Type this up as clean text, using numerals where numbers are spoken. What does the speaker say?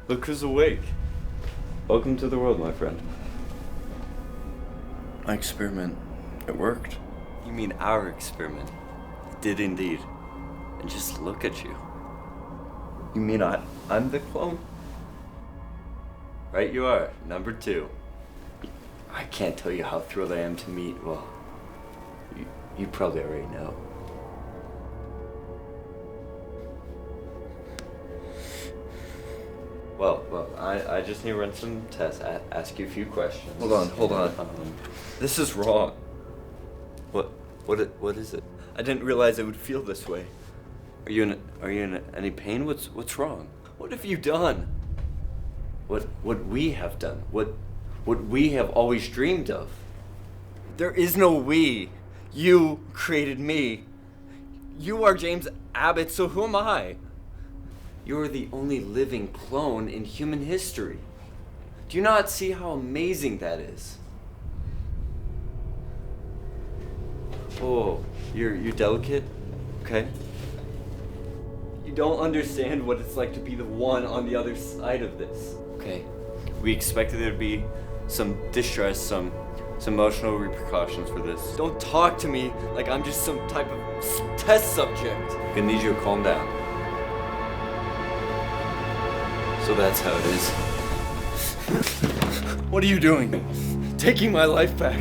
Look who's awake. Welcome to the world, my friend. My experiment, it worked. You mean our experiment? It did indeed. And just look at you. You mean I'm the clone? Right you are, number 2. I can't tell you how thrilled I am to meet, well, you probably already know. Well, I just need to run some tests, ask you a few questions. Hold on. This is wrong. What is it? I didn't realize it would feel this way. Are you in any pain? What's wrong? What have you done? What we have done? What we have always dreamed of? There is no we. You created me. You are James Abbott, so who am I? You're the only living clone in human history. Do you not see how amazing that is? Oh, you're delicate? Okay. You don't understand what it's like to be the one on the other side of this. Okay. We expected there to be some distress, some emotional repercussions for this. Don't talk to me like I'm just some type of test subject. I'm gonna need you to calm down. So that's how it is. What are you doing? Taking my life back.